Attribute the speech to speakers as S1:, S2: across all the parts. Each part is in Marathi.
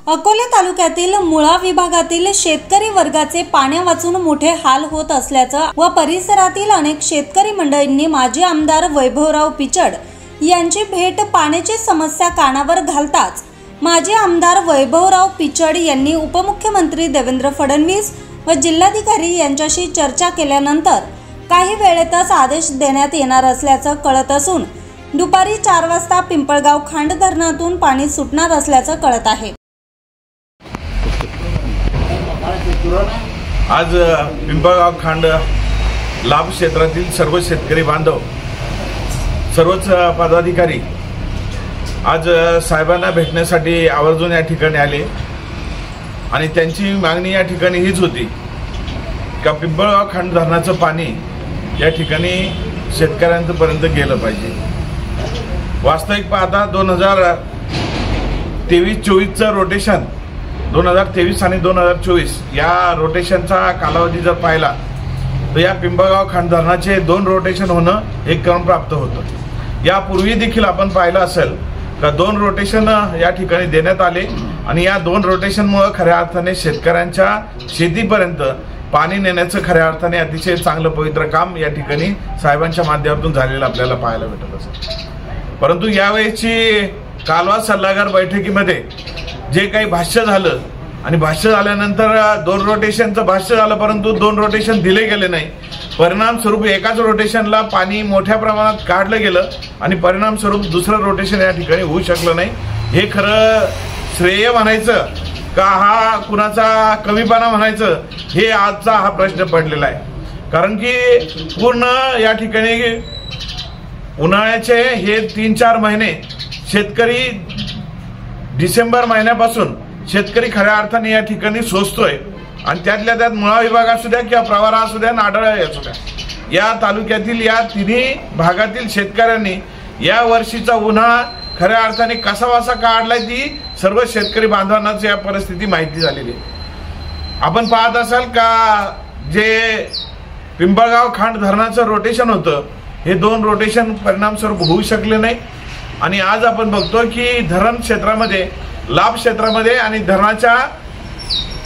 S1: अकोले तालुक्यातील मुळा विभागातील शेतकरी वर्गाचे पाण्या वाचून मोठे हाल होत असल्याचं व परिसरातील अनेक शेतकरी मंडळींनी माजी आमदार वैभवराव पिचड यांची भेट पाण्याची समस्या कानावर घालताच माजी आमदार वैभवराव पिचड यांनी उपमुख्यमंत्री देवेंद्र फडणवीस व जिल्हाधिकारी यांच्याशी चर्चा केल्यानंतर काही वेळेतच आदेश देण्यात येणार असल्याचं कळत असून दुपारी 4 वाजता पिंपळगाव खांड धरणातून पाणी सुटणार असल्याचं कळत आहे।
S2: आज पिंपळगाव खांड लाभ क्षेत्रातील सर्व शेतकरी बांधव सर्वच पदाधिकारी आज साहेबांना भेटण्यासाठी आवर्जून या ठिकाणी आले आणि त्यांची मागणी या ठिकाणी हीच होती का पिंपळगाव खांड धरणाचं पाणी या ठिकाणी शेतकऱ्यांपर्यंत गेलं पाहिजे। वास्तविक पाहता 2023-24चं रोटेशन 2023 आणि 2024 या रोटेशनचा कालावधी जर पाहिला तर या पिंपळगाव खांड धरणाचे 2 रोटेशन होणं हे क्रमप्राप्त होतं। यापूर्वी देखील आपण पाहिलं असेल का 2 रोटेशन या ठिकाणी देण्यात आले आणि या 2 रोटेशनमुळे खऱ्या अर्थाने शेतकऱ्यांच्या शेतीपर्यंत पाणी नेण्याचं खऱ्या अर्थाने अतिशय चांगलं पवित्र काम या ठिकाणी साहेबांच्या माध्यमातून झालेलं आपल्याला पाहायला भेटत असेल। परंतु यावेळेची कालवा सल्लागार बैठकीमध्ये जे काही भाष्य झालं आणि भाष्य झाल्यानंतर 2 रोटेशनचं भाष्य झालं परंतु 2 रोटेशन दिले गेले नाही। परिणाम स्वरूप एकाच रोटेशनला पाणी मोठ्या प्रमाणात काढलं गेलं आणि परिणाम स्वरूप दुसरं रोटेशन या ठिकाणी होऊ शकलं नाही। हे खरं श्रेय म्हणायचं का हा कुणाचा कमीपणा म्हणायचं हे आजचा हा प्रश्न पडलेला आहे। कारण की पूर्ण या ठिकाणी उन्हाळ्याचे हे 3-4 महिने शेतकरी डिसेंबर महिन्यापासून शेतकरी खऱ्या अर्थाने या ठिकाणी सोसतोय आणि त्यातल्या त्यात मुळा विभाग असू द्या किंवा प्रवरा असू द्या नाडळ असू द्या या तालुक्यातील या तिन्ही भागातील शेतकऱ्यांनी या वर्षीचा उन्हाळा खऱ्या अर्थाने कसावासा काढलाय ती सर्व शेतकरी बांधवांनाच या परिस्थिती माहिती झालेली आहे। आपण पाहत असाल का जे पिंपळगाव खांड धरणाचं रोटेशन होतं हे 2 रोटेशन परिणाम स्वरूप होऊ शकले नाही आणि आज आपण बघतो की धरण क्षेत्रामध्ये लाभ क्षेत्रामध्ये आणि धरणाच्या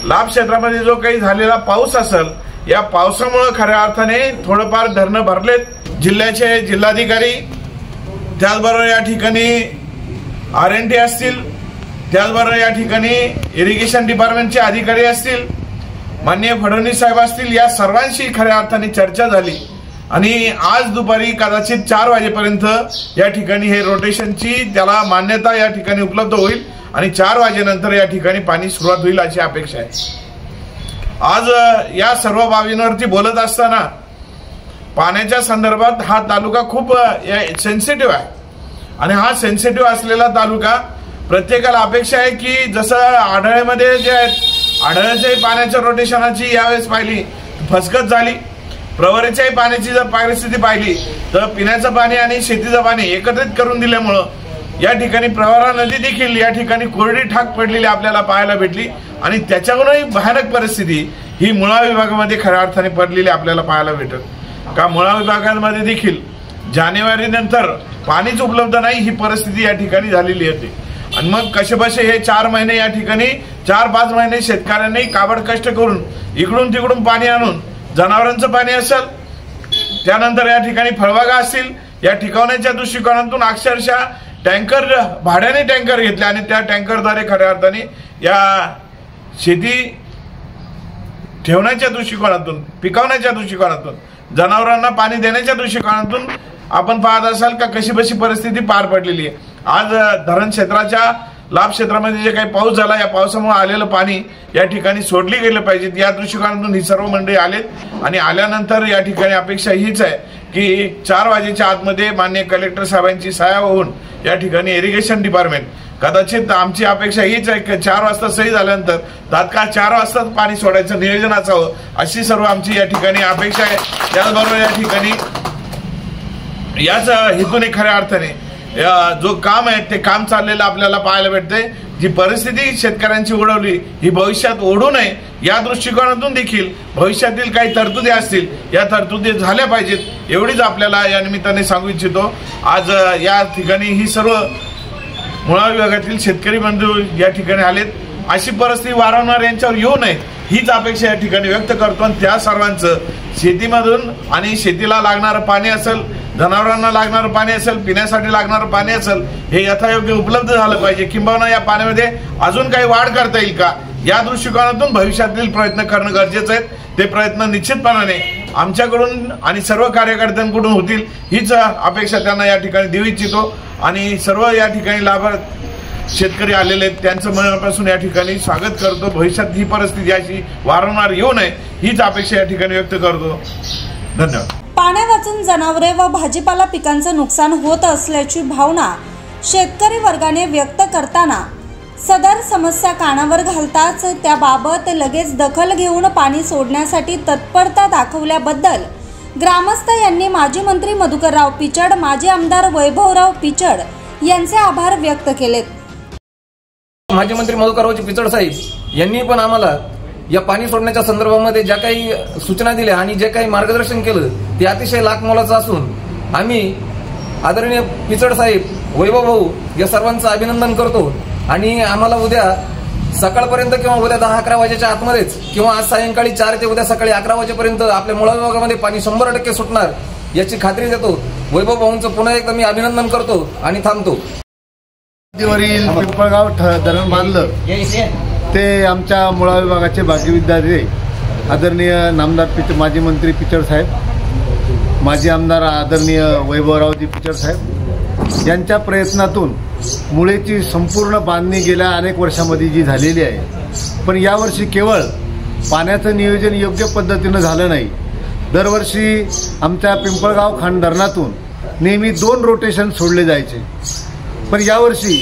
S2: लाभ क्षेत्रामध्ये जो काही झालेला पाऊस असेल या पावसामुळे खऱ्या अर्थाने थोडंफार धरणं भरलेत। जिल्ह्याचे जिल्हाधिकारी त्याचबरोबर या ठिकाणी R&T असतील त्याचबरोबर या ठिकाणी इरिगेशन डिपार्टमेंटचे अधिकारी असतील माननीय फडणवीस साहेब असतील या सर्वांशी खऱ्या अर्थाने चर्चा झाली आणि आज दुपारी कदाचित 4 वाजेपर्यंत या ठिकाणी हे रोटेशनची त्याला मान्यता या ठिकाणी उपलब्ध होईल आणि 4 वाजेनंतर या ठिकाणी पाणी सुरुवात होईल अशी अपेक्षा आहे। आज या सर्व बाबींवरती बोलत असताना पाण्याच्या संदर्भात हा तालुका खूप सेन्सिटिव्ह आहे आणि हा सेन्सिटिव्ह असलेला तालुका प्रत्येकाला अपेक्षा आहे की जसं आढळेमध्ये जे आहेत आढळ्याच्याही पाण्याच्या रोटेशनाची यावेळेस पाहिली फसगत झाली, प्रवरेच्याही पाण्याची जर परिस्थिती पाहिली तर पिण्याचं पाणी आणि शेतीचं पाणी एकत्रित करून दिल्यामुळं या ठिकाणी प्रवरा नदी देखील या ठिकाणी कोरडी ठाक पडलेली आपल्याला पाहायला भेटली आणि त्याच्यावरही भयानक परिस्थिती ही मुळा विभागामध्ये खऱ्या अर्थाने पडलेली आपल्याला पाहायला भेटत का मुळा विभागामध्ये देखील जानेवारी नंतर पाणीच उपलब्ध नाही ही परिस्थिती या ठिकाणी झालेली होती आणि मग कसेबसे हे 4 महिने या ठिकाणी 4-5 महिने शेतकऱ्यांनी काबड कष्ट करून इकडून तिकडून पाणी आणून जनावरांचं पाणी असेल त्यानंतर या ठिकाणी फळबागा असतील या टिकवण्याच्या दृष्टिकोनातून अक्षरशः टँकर भाड्याने टँकर घेतले आणि त्या टँकरद्वारे खऱ्या अर्थाने या शेती ठेवण्याच्या दृष्टिकोनातून पिकवण्याच्या दृष्टिकोनातून जनावरांना पाणी देण्याच्या दृष्टिकोनातून आपण पाहत असाल का कशीबशी परिस्थिती पार पडलेली आहे। आज धरण क्षेत्राच्या लाभ क्षेत्रामध्ये जे काही पाऊस झाला या पावसामुळे आलेलं पाणी या ठिकाणी सोडली गेलं पाहिजे या दृष्टिकोनातून ही सर्व मंडळी आलेत आणि आल्यानंतर या ठिकाणी अपेक्षा हीच आहे की 4 वाजेच्या आतमध्ये माननीय कलेक्टर साहेबांची सह्या होऊन या ठिकाणी इरिगेशन डिपार्टमेंट कदाचित आमची अपेक्षा हीच आहे की 4 वाजता सही झाल्यानंतर तात्काळ 4 वाजताच पाणी सोडायचं नियोजन असावं अशी सर्व आमची या ठिकाणी अपेक्षा आहे। त्याचबरोबर या ठिकाणी याच हेतूने खऱ्या अर्थाने जो काम आहे ते काम चाललेलं आपल्याला पाहायला भेटते। जी परिस्थिती शेतकऱ्यांची ओढवली ही भविष्यात ओढू नये या दृष्टिकोनातून देखील भविष्यातील काही तरतुदी असतील या तरतुदी झाल्या पाहिजेत एवढीच आपल्याला या निमित्ताने सांगू इच्छितो। आज या ठिकाणी ही सर्व मुळा विभागातील शेतकरी बंधू या ठिकाणी आलेत अशी परिस्थिती वारंवार यांच्यावर येऊ नये हीच अपेक्षा या ठिकाणी व्यक्त करतो। आणि त्या सर्वांचं शेतीमधून आणि शेतीला लागणारं पाणी असेल, जनावरांना लागणारं पाणी असेल, पिण्यासाठी लागणारं पाणी असेल, हे यथायोग्य उपलब्ध झालं पाहिजे। किंबहुना या पाण्यामध्ये अजून काही वाढ करता येईल का या दृष्टिकोनातून भविष्यातील प्रयत्न करणं गरजेचं आहे। ते प्रयत्न निश्चितपणाने आमच्याकडून आणि सर्व कार्यकर्त्यांकडून होतील हीच अपेक्षा त्यांना या ठिकाणी देऊ इच्छितो। आणि सर्व या ठिकाणी लाभार्थी शेतकरी आलेले आहेत त्यांचं मनापासून या ठिकाणी स्वागत करतो। भविष्यात ही परिस्थिती अशी वारंवार येऊ नये हीच अपेक्षा या ठिकाणी व्यक्त करतो। धन्यवाद।
S1: पाण्या वाचून जनावरे व भाजीपाला पिकांचं नुकसान होत असल्याची भावना शेतकरी वर्गाने व्यक्त करताना सदर समस्या कानावर घालताच त्याबाबत लगेच दखल घेऊन पाणी सोडण्यासाठी तत्परता दाखवल्याबद्दल ग्रामस्थ यांनी माजी मंत्री मधुकरराव पिचड, माजी आमदार वैभवराव पिचड यांचे आभार व्यक्त केलेत।
S3: माजी मंत्री मधुकरराव पिचड साहेब यांनी पण आम्हाला या पाणी सोडण्याच्या संदर्भामध्ये ज्या काही सूचना दिल्या आणि जे काही मार्गदर्शन केलं ते अतिशय लाखमोलाचं असून आम्ही आदरणीय पिचड साहेब, वैभव भाऊ या सर्वांचं अभिनंदन करतो। आणि आम्हाला उद्या सकाळपर्यंत किंवा उद्या 10-11 वाजेच्या आतमध्येच किंवा आज सायंकाळी 4 ते उद्या सकाळी 11 वाजेपर्यंत आपल्या मुळा विभागामध्ये पाणी 100% सुटणार याची खात्री देतो। वैभव भाऊंचं पुन्हा एकदा मी अभिनंदन करतो आणि थांबतो।
S4: नदीवरील पिंपळगाव धरण बांधलं ते आमच्या मुळा विभागाचे भाग्यविधाते आदरणीय नामदार माजी मंत्री पिचड साहेब, माजी आमदार आदरणीय वैभवरावजी पिचड साहेब यांच्या प्रयत्नातून मुळेची संपूर्ण बांधणी गेल्या अनेक वर्षांमध्ये जी झालेली आहे, पण यावर्षी केवळ पाण्याचं नियोजन योग्य पद्धतीनं झालं नाही। दरवर्षी आमच्या पिंपळगाव खांड धरणातून नेहमी 2 रोटेशन सोडले जायचे, पण यावर्षी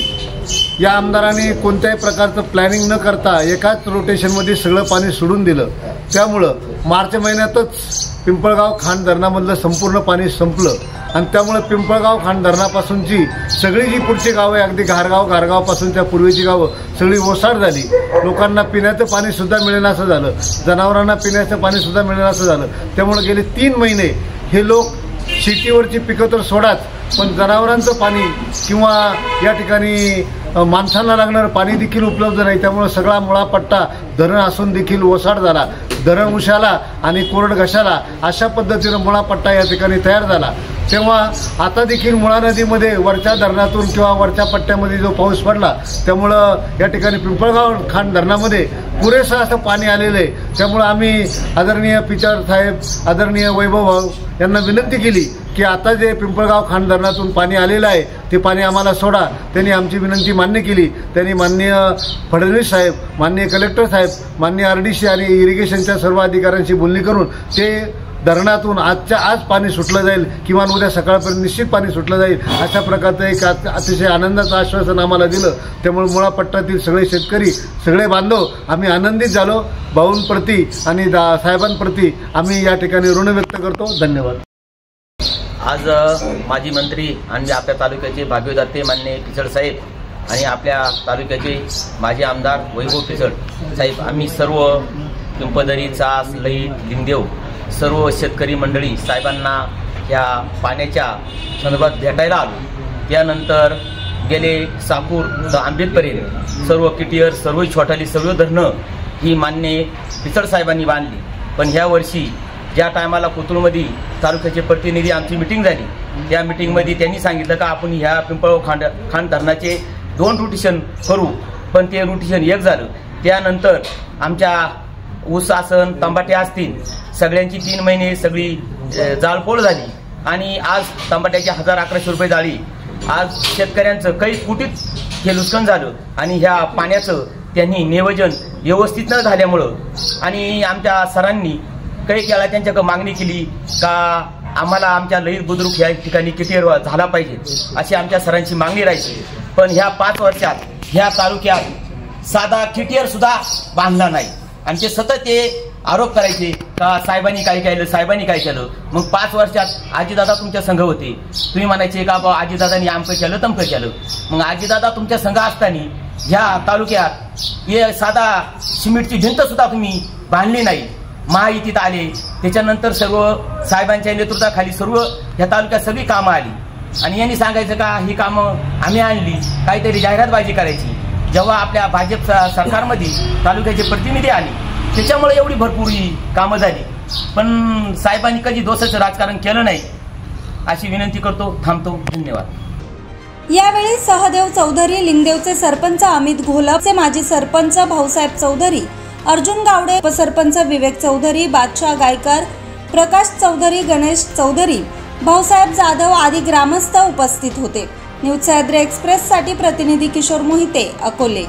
S4: या आमदारांनी कोणत्याही प्रकारचं प्लॅनिंग न करता एकाच रोटेशनमध्ये सगळं पाणी सोडून दिलं। त्यामुळं मार्च महिन्यातच पिंपळगाव खांड धरणामधलं संपूर्ण पाणी संपलं आणि त्यामुळे पिंपळगाव खांड धरणापासूनची सगळी जी पुढची गावं आहे, अगदी घारगावपासूनच्या पूर्वेची गावं सगळी ओसाड झाली। लोकांना पिण्याचं पाणी सुद्धा मिळेनासं झालं, जनावरांना पिण्याचं पाणी सुद्धा मिळेनासं झालं। त्यामुळे गेले 3 महिने हे लोक शेतीवरची पिकं तर सोडाच, पण जनावरांचं पाणी किंवा या ठिकाणी माणसांना लागणारं पाणी देखील उपलब्ध नाही। त्यामुळे सगळा मुळा पट्टा धरण असून देखील ओसाड झाला। धरण उशाला आणि कोरड घशाला अशा पद्धतीनं मुळा पट्टा या ठिकाणी तयार झाला। तेव्हा आता देखील मुळा नदीमध्ये वरच्या धरणातून किंवा वरच्या पट्ट्यामध्ये जो पाऊस पडला त्यामुळं या ठिकाणी पिंपळगाव खांड धरणामध्ये पुरेसं असं पाणी आलेलं आहे। त्यामुळं आम्ही आदरणीय पिचड साहेब, आदरणीय वैभव भाऊ यांना विनंती केली की आता जे पिंपळगाव खांड धरणातून पाणी आलेलं आहे ते पाणी आम्हाला सोडा। त्यांनी आमची विनंती मान्य केली। त्यांनी माननीय फडणवीस साहेब, माननीय कलेक्टर साहेब, माननीय RDC आणि इरिगेशनच्या सर्व अधिकाऱ्यांशी बोलणी करून ते धरणातून आजच्या आज पाणी सुटलं जाईल, किंवा उद्या सकाळपर्यंत निश्चित पाणी सुटलं जाईल अशा प्रकारचं एक अतिशय आनंदाचं आश्वासन आम्हाला दिलं। त्यामुळे मुळा पट्ट्यातील सगळे शेतकरी, सगळे बांधव आम्ही आनंदित झालो। भाऊंप्रती आणि साहेबांप्रती आम्ही या ठिकाणी ऋण व्यक्त करतो। धन्यवाद।
S5: आज माजी मंत्री आणि आपल्या तालुक्याचे भाग्यविधाते माननीय पिचड साहेब आणि आपल्या तालुक्याचे माजी आमदार वैभव पिचड साहेब, आम्ही सर्व पिंपदरी, चास, लईट, लिंगदेव सर्व शेतकरी मंडळी साहेबांना या पाण्याच्या संदर्भात भेटायला आलो। त्यानंतर गेले साकूर तर आंबेडपर्यंत सर्व किटियर, सर्व छोटाली, सर्व धरणं ही मान्य पिचड साहेबांनी बांधली। पण ह्या वर्षी ज्या टायमाला कोथरूडमध्ये तालुक्याचे प्रतिनिधी आमची मिटिंग झाली, त्या मिटिंगमध्ये त्यांनी सांगितलं का आपण ह्या पिंपळगाव खांड धरणाचे 2 रोटेशन करू, पण ते रोटेशन 1 झालं। त्यानंतर आमच्या ऊस आसन, तंबाटे असतील सगळ्यांची 3 महिने सगळी जाळपोळ झाली आणि आज तंबाट्याची 1000-1100 रुपये जाळी। आज शेतकऱ्यांचं काही कुटीत हे नुकसान झालं आणि ह्या पाण्याचं त्यांनी नियोजन व्यवस्थित न झाल्यामुळं आणि आमच्या सरांनी काही केला त्यांच्याकडे मागणी केली का आम्हाला आमच्या लईत बुद्रुक ह्या ठिकाणी किटियर झाला पाहिजे अशी आमच्या सरांची मागणी राहायची। पण ह्या 5 वर्षात ह्या तालुक्यात साधा किटियर सुद्धा बांधला नाही आणि ते सतत ते आरोप करायचे का साहेबांनी काय केलं, साहेबांनी काय केलं। मग 5 वर्षात आजीदादा तुमच्या संघ होते, तुम्ही म्हणायचे का बा आजीदादांनी आमकं केलं तमकं केलं। मग आजीदादा तुमच्या संघ असताना ह्या तालुक्यात हे साधा सिमेंटची भिंत सुद्धा तुम्ही बांधली नाही। महायुतीत आले त्याच्यानंतर सर्व साहेबांच्या नेतृत्वाखाली सर्व ह्या तालुक्यात सगळी कामं आली आणि यांनी सांगायचं का ही कामं आम्ही आणली, काहीतरी जाहिरातबाजी करायची। जेव्हा आपल्या भाजप सरकारमध्ये तालुक्याचे प्रतिनिधी आले त्याच्यामुळे एवढी भरपूर कामं झाली, पण साहेबांनी कधी दोषाचं राजकारण केलं नाही अशी विनंती करतो. थांबतो. धन्यवाद.
S1: यावेळी सहदेव चौधरी, लिंगदेवचे सरपंच अमित घोलपचे माजी सरपंच भाऊसाहेब चौधरी, अर्जुन गावडे, उपसरपंच विवेक चौधरी, बादशाह गायकर, प्रकाश चौधरी, गणेश चौधरी, भाऊसाहेब जाधव आदी ग्रामस्थ उपस्थित होते. न्यूज सह्याद्री एक्सप्रेससाठी प्रतिनिधी किशोर मोहिते, अकोले.